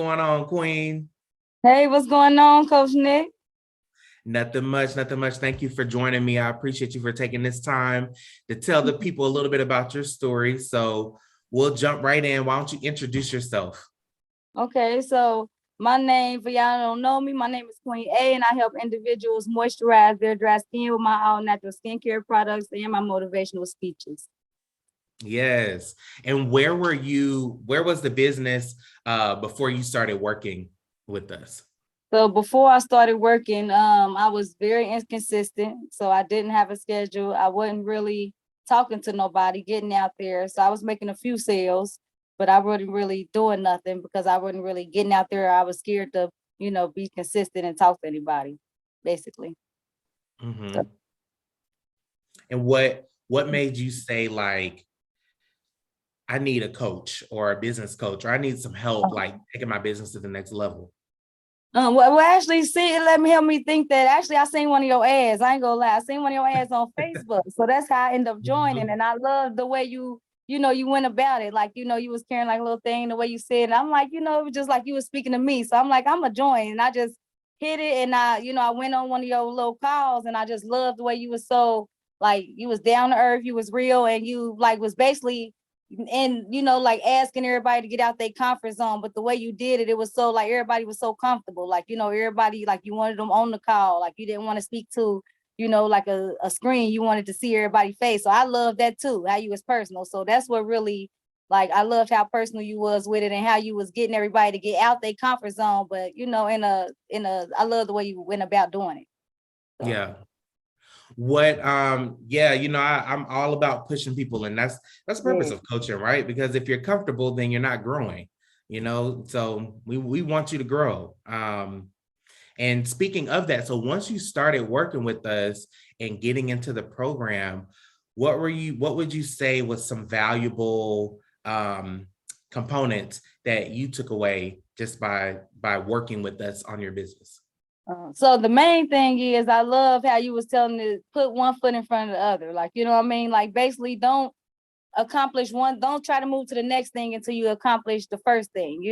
Going on, Queen? Hey, what's going on, Coach Nick? Nothing much, nothing much. Thank you for joining me. I appreciate you for taking this time to tell the people a little bit about your story. So we'll jump right in. Why don't you introduce yourself? Okay, so my name, for y'all don't know me, my name is Queen A, and I help individuals moisturize their dry skin with my all natural skincare products and my motivational speeches. Yes. And where was the business before you started working with us? So before I started working, I was very inconsistent. So I didn't have a schedule. I wasn't really talking to nobody, getting out there. So I was making a few sales, but I wasn't really doing nothing because I wasn't really getting out there. I was scared to, be consistent and talk to anybody, basically. Mm-hmm. And what made you say like, I need a coach or a business coach, or I need some help, like taking my business to the next level? Actually, see, help me think that actually I seen one of your ads. I ain't gonna lie, I seen one of your ads on Facebook. So that's how I ended up joining. Mhm. And I love the way you went about it. Like, you was carrying like a little thing, the way you said, and I'm like, it was just like you was speaking to me. So I'm like, I'm gonna join. And I just hit it. And I went on one of your little calls and I just loved the way you was so like you was down to earth, you was real, and you like was basically and like asking everybody to get out their comfort zone, but the way you did it, it was so like everybody was so comfortable, like everybody, like you wanted them on the call, like you didn't want to speak to like a screen, you wanted to see everybody's face. So I love that too, how you was personal. So that's what really, like, I loved how personal you was with it and how you was getting everybody to get out their comfort zone, but I love the way you went about doing it. So. Yeah. I'm all about pushing people, and that's the purpose Yeah. of coaching, right? Because if you're comfortable, then you're not growing, so we want you to grow. And speaking of that, so once you started working with us and getting into the program, what would you say was some valuable components that you took away just by working with us on your business? So the main thing is I love how you was telling me to put one foot in front of the other. Like, you know what I mean? Like basically don't try to move to the next thing until you accomplish the first thing,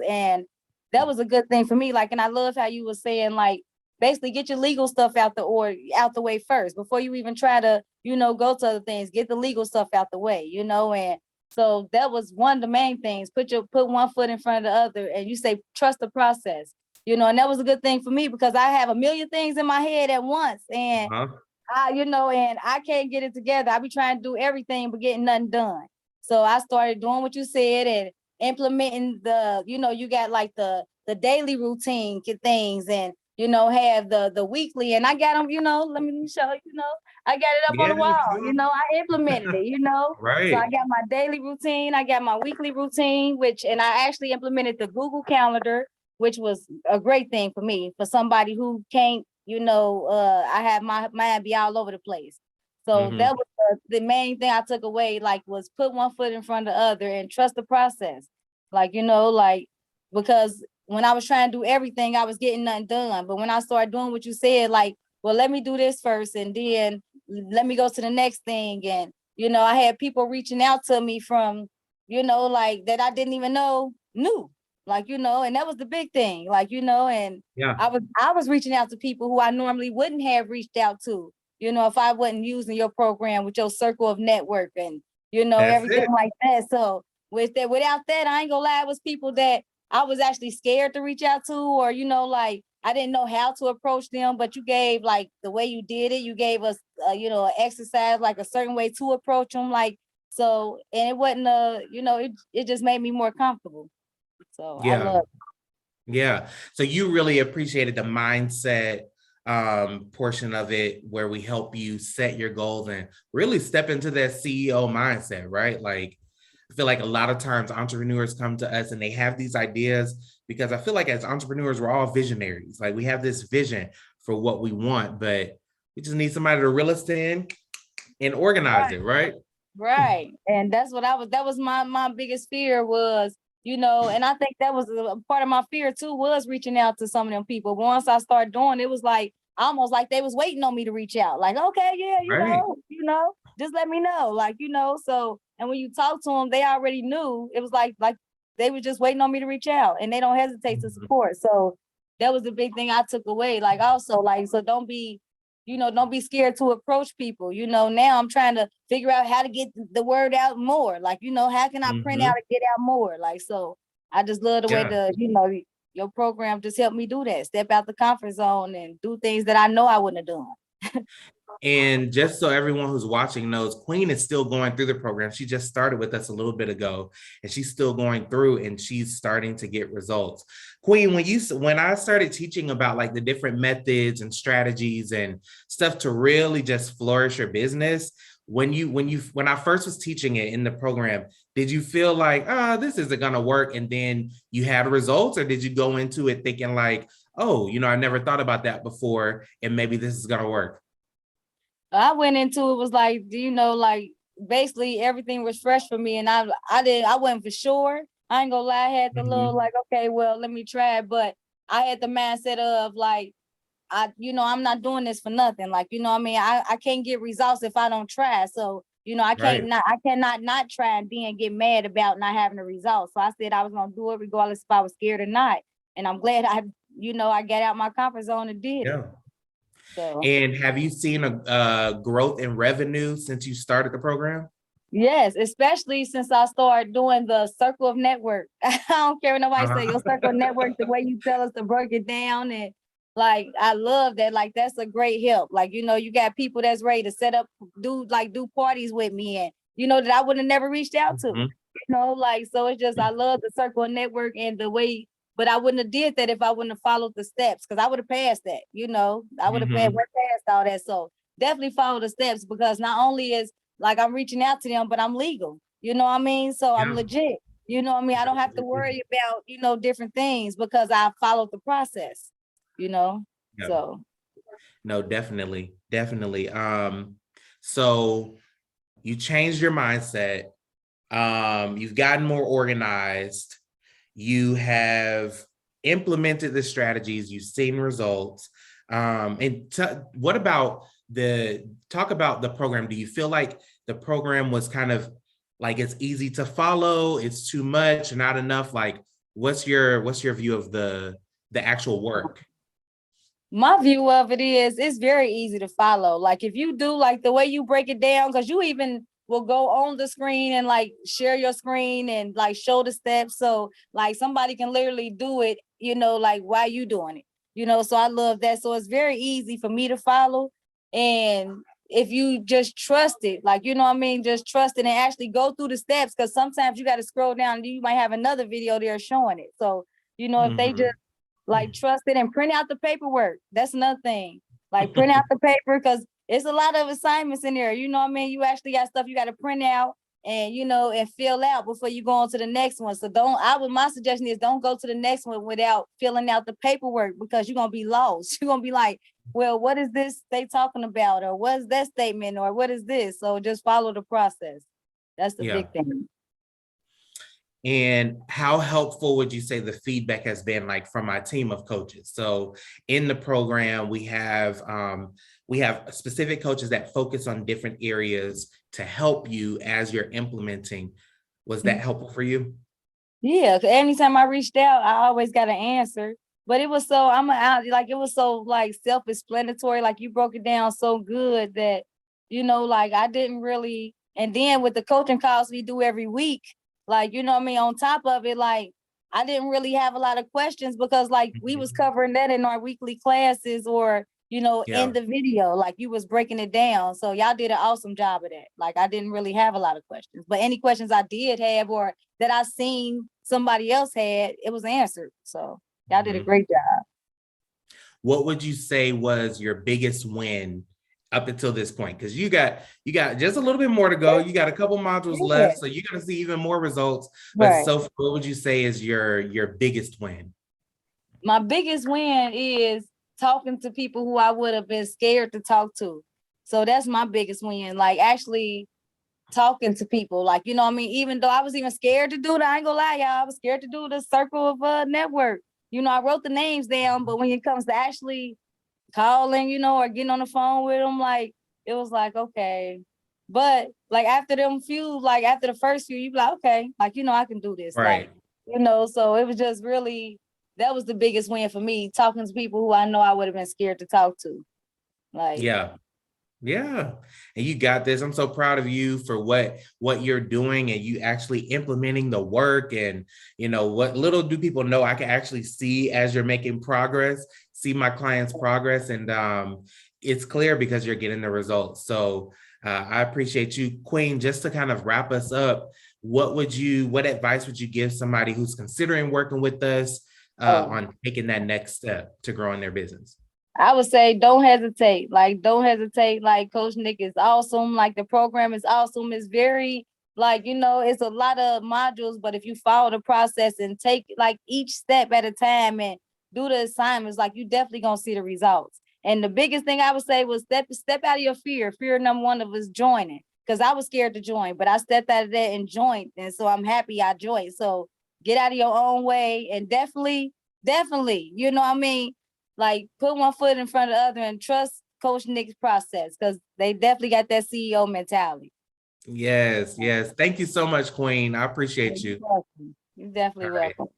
and that was a good thing for me. Like, and I love how you was saying, like, basically get your legal stuff out the way first before you even try to, go to other things, get the legal stuff out the way, and so that was one of the main things. Put one foot in front of the other, and you say trust the process. And that was a good thing for me because I have a million things in my head at once. And Uh-huh. and I can't get it together. I be trying to do everything but getting nothing done. So I started doing what you said and implementing you got like the daily routine things, and have the weekly, and I got them, let me show I got it up on Yeah. the wall, I implemented it, So I Right. got my daily routine, I got my weekly routine, and I actually implemented the Google Calendar, which was a great thing for me, for somebody who can't, I have my mind be all over the place. So Mm-hmm. that was the main thing I took away, like, was put one foot in front of the other and trust the process. Like, because when I was trying to do everything, I was getting nothing done. But when I started doing what you said, like, well, let me do this first and then let me go to the next thing. And, I had people reaching out to me from, like that I didn't even know knew. Like, and that was the big thing, like, and Yeah. I was reaching out to people who I normally wouldn't have reached out to, if I wasn't using your program with your circle of network and, That's everything it. like that. So without that, I ain't gonna lie, it was people that I was actually scared to reach out to, or, like, I didn't know how to approach them, but you gave, like, the way you did it, you gave us, an exercise, like a certain way to approach them. Like, so, and it wasn't, it just made me more comfortable. So I Yeah. love it. Yeah. So you really appreciated the mindset portion of it, where we help you set your goals and really step into that CEO mindset, right? Like, I feel like a lot of times entrepreneurs come to us and they have these ideas, because I feel like as entrepreneurs, we're all visionaries. Like, we have this vision for what we want, but we just need somebody to reel us in and organize it, right? Right. And that was my biggest fear was, and I think that was a part of my fear too, was reaching out to some of them people. Once I started doing it, was like almost like they was waiting on me to reach out. Like, okay, yeah, Right. just let me know. Like, so, and when you talk to them, they already knew. It was like they were just waiting on me to reach out, and they don't hesitate to support. So that was the big thing I took away. Like also, like, so don't be, don't be scared to approach people. Now I'm trying to figure out how to get the word out more. Like, how can I print out and get out more? Like, so I just love the way your program just helped me do that. Step out the comfort zone and do things that I know I wouldn't have done. And just so everyone who's watching knows, Queen is still going through the program. She just started with us a little bit ago, and she's still going through, and she's starting to get results. Queen, when I started teaching about like the different methods and strategies and stuff to really just flourish your business, when I first was teaching it in the program, did you feel like, this isn't gonna work, and then you had results, or did you go into it thinking like, oh, I never thought about that before, and maybe this is gonna work? I went into it was like, like basically everything was fresh for me, and I wasn't for sure. I ain't gonna lie, I had the little like, okay, well, let me try it, but I had the mindset of like, I'm not doing this for nothing. Like, I can't get results if I don't try. So, I cannot not try and then get mad about not having the results. So I said I was gonna do it regardless if I was scared or not. And I'm glad I got out my comfort zone and did it. So And have you seen a growth in revenue since you started the program? yes, especially since I started doing the circle of network. I don't care what nobody say, your circle of network, the way you tell us to break it down. And like, I love that. Like, that's a great help. Like, you got people that's ready to set up, do parties with me, and that I would have never reached out to. Like, so it's just, I love the circle of network and the way, but I wouldn't have did that if I wouldn't have followed the steps, because I would have passed that, I would have went past all that. So definitely follow the steps, because not only is like I'm reaching out to them, but I'm legal. You know what I mean? So I'm legit. You know what I mean? I don't have to worry about, different things because I followed the process, Yeah. So. No, definitely. Definitely. So you changed your mindset. You've gotten more organized. You have implemented the strategies. You've seen results. And what about talk about the program? Do you feel like the program was kind of like it's easy to follow, it's too much, not enough? Like, what's your view of the actual work? My view of it is it's very easy to follow. Like, if you do like the way you break it down, because you even will go on the screen and like share your screen and like show the steps. So like somebody can literally do it, like while you doing it, so I love that. So it's very easy for me to follow. And if you just trust it, like, what I mean, just trust it and actually go through the steps, because sometimes you got to scroll down and you might have another video there showing it. So, if they just like trust it and print out the paperwork. That's another thing. Like, print out the paper, because it's a lot of assignments in there. You know what I mean? You actually got stuff you got to print out and and fill out before you go on to the next one. So my suggestion is don't go to the next one without filling out the paperwork, because you're gonna be lost. You're gonna be like, well, what is this they talking about? Or what's that statement? Or what is this? So just follow the process. That's the big thing. And how helpful would you say the feedback has been, like, from my team of coaches? So in the program, we have specific coaches that focus on different areas to help you as you're implementing. Was that helpful for you? Yeah, anytime I reached out, I always got an answer. But it was so it was so like self-explanatory. Like, you broke it down so good that, like I didn't really. And then with the coaching calls we do every week, like, what I mean, on top of it, like I didn't really have a lot of questions, because like we was covering that in our weekly classes, or in the video, like you was breaking it down. So y'all did an awesome job of that. Like, I didn't really have a lot of questions, but any questions I did have or that I seen somebody else had, it was answered. So y'all did a great job. What would you say was your biggest win up until this point? Because you got just a little bit more to go. You got a couple modules left, so you're gonna see even more results. But so far, what would you say is your biggest win? My biggest win is talking to people who I would have been scared to talk to. So that's my biggest win. Like, actually talking to people, like, what I mean, even though I was even scared to do that, I ain't gonna lie, y'all, I was scared to do the circle of network. I wrote the names down, but when it comes to actually calling, or getting on the phone with them, like, it was like, okay. But like after the first few, you be like, okay, like, I can do this. Right. Like, So it was just really, that was the biggest win for me, talking to people who I know I would have been scared to talk to. Like, Yeah. Yeah. And you got this. I'm so proud of you for what you're doing, and you actually implementing the work. And what little do people know, I can actually see as you're making progress, see my clients progress, and it's clear because you're getting the results. So I appreciate you, Queen. Just to kind of wrap us up, what advice would you give somebody who's considering working with us oh, on taking that next step to growing their business? I would say don't hesitate. Like, don't hesitate. Like, Coach Nick is awesome. Like, the program is awesome. It's very, like, it's a lot of modules, but if you follow the process and take like each step at a time and do the assignments, like, you definitely gonna see the results. And the biggest thing I would say was step out of your fear. Fear number one of us joining. Because I was scared to join, but I stepped out of that and joined. And so I'm happy I joined. So get out of your own way and definitely, what I mean? Like, put one foot in front of the other and trust Coach Nick's process, because they definitely got that CEO mentality. Yes, yes. Thank you so much, Queen. I appreciate You're you. welcome. You're All definitely right. welcome.